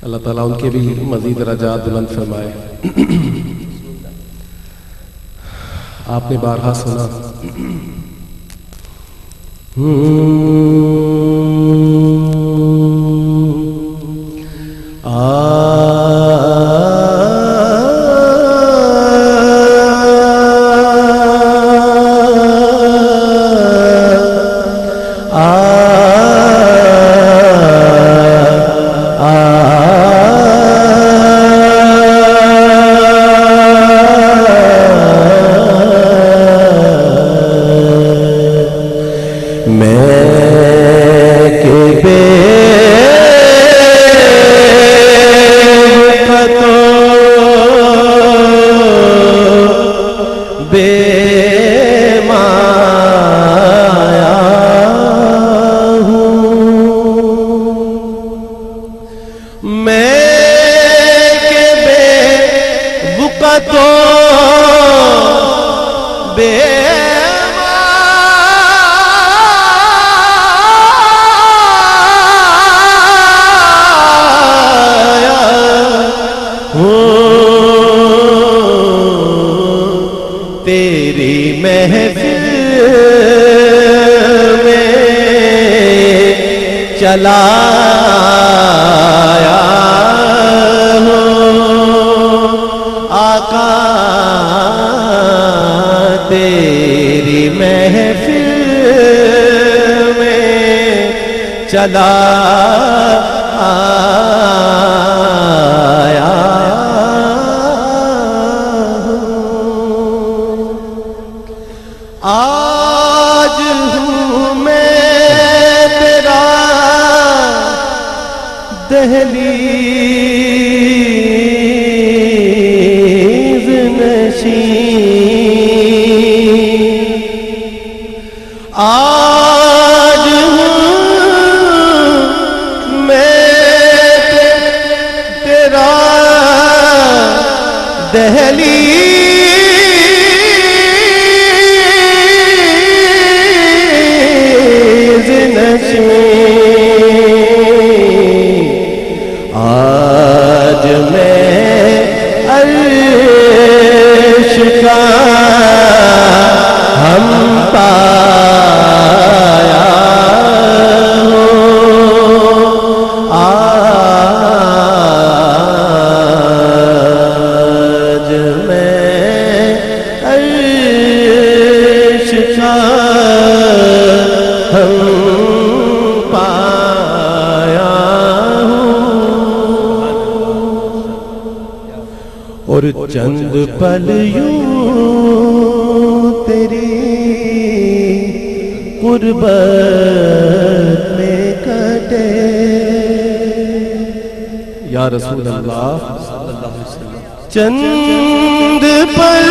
اللہ تعالیٰ ان کے بھی مزید درجات بلند فرمائے۔ آپ نے بارہا سنا تیری محفل میں چلا آیا ہوں آقا، تیری محفل میں چلا آیا آج ہوں میں تیرا دہلیز نشین، آج ہوں میں تیرا دہلیز آج میں عرش کا ہم پایا ہوں، آج میں عرش کا ہم اور چند پل یوں تیری قربت میں کٹے یا رسول اللہ، چند پل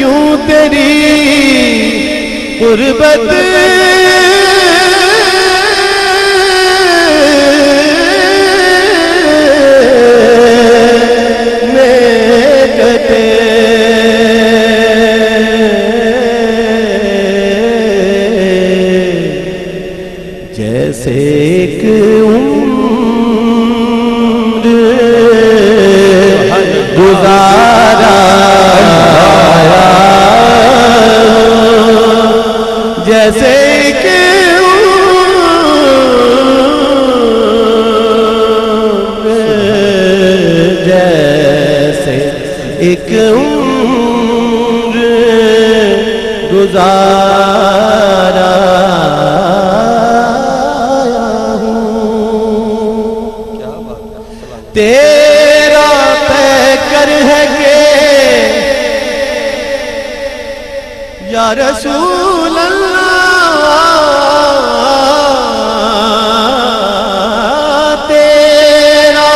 یوں تیری قربت جیسے ایک عمر گزارا، جیسے ایک عمر، جیسے ایک عمر گزارا تیرا پیکر ہے کہ یا رسول اللہ، تیرا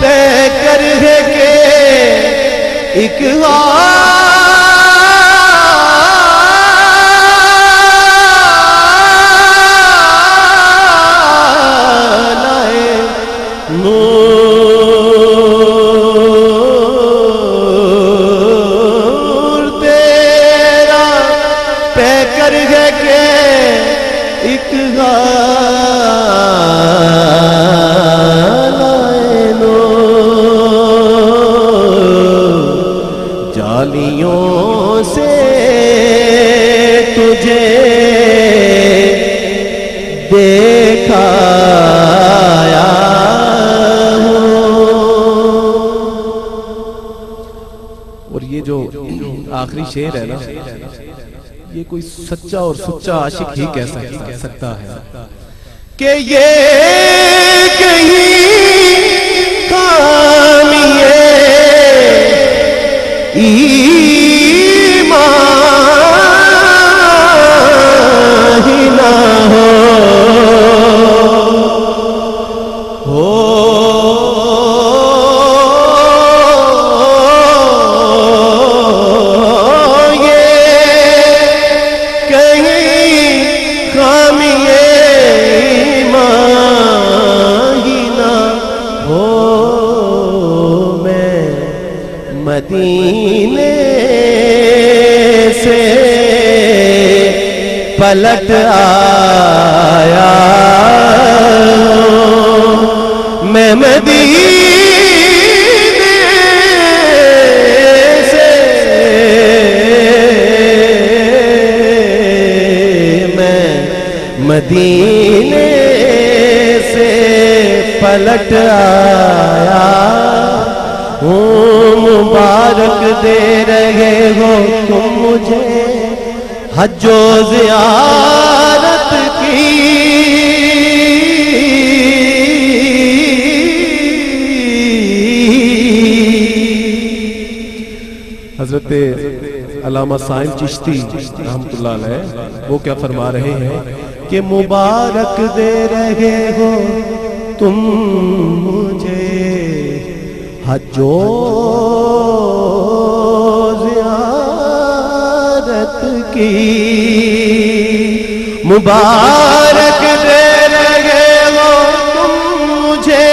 پیکر ہے کہ ایک آخری شعر ہے نا، یہ کوئی سچا اور سچا عاشق ہی کہہ سکتا ہے کہ یہ کہیں کامیے ایمان ہی نہ ہو مدینے سے پلٹ آیا میں مدینے سے مدینے سے پلٹ آیا مبارک دے رہے ہو تم مجھے حج و زیارت کی حضرت علامہ سائن چشتی رحمۃ اللہ علیہ وہ کیا فرما رہے ہیں کہ مبارک دے رہے ہو تم مجھے حج و زیارت کی مبارک دے رہے ہو تم مجھے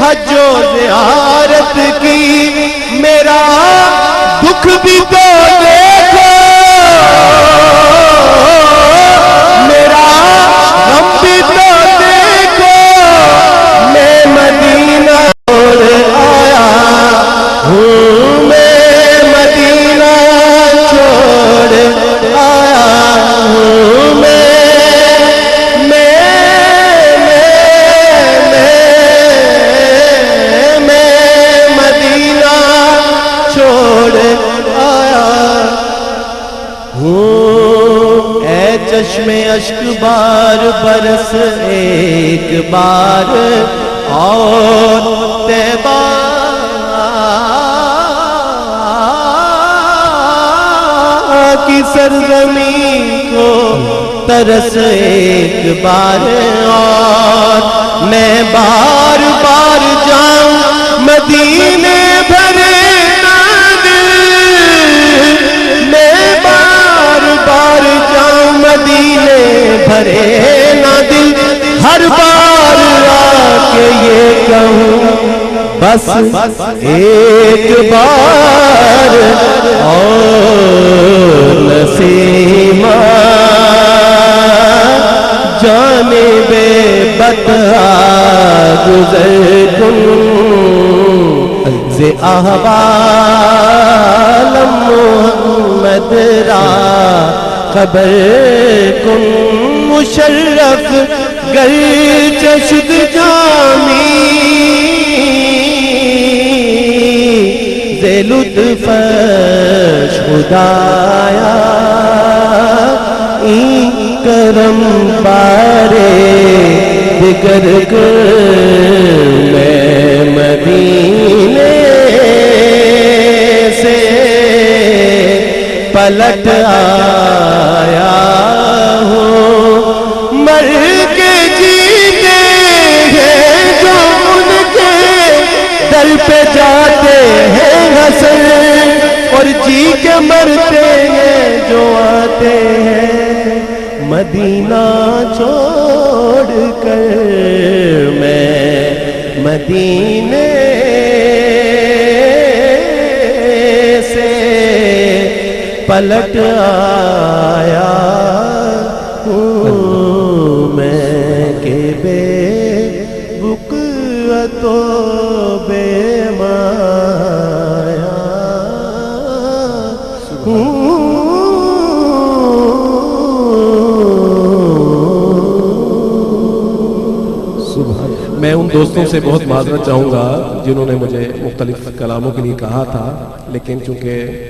حج و زیارت کی میرا دکھ بھی تو دیکھو میرا غم بھی تو دیکھو میں مدینہ چشم اشک بار برس ایک بار اور طیبہ کی سرزمین کو ترس ایک بار اور میں بار بار جاؤں مدینے بھرے نہ دل میں بار بار جاؤں مدینے بھرے نہ دل ہر بار آ کے یہ کہوں بس ایک بار اور نسیمہ جانب بطحا گزر کن ز احوال محمد را خبر کن مشرف گرچہ شد جامی ز لطفش خدایا این کرم بارے دگر کر میں مدینے سے پلٹ آیا ہوں مر کے جیتے ہیں جو ان کے در پہ جاتے ہیں حسن اور جی کے مرتے ہیں جو آتے ہیں مدینہ چھوڑ کر میں مدینے سے پلٹ آیا ہوں میں کہ بے بکعت و بے مایا میں ان دوستوں سے بہت معذرت چاہوں گا جنہوں نے مجھے مختلف کلاموں کے لیے کہا تھا، لیکن چونکہ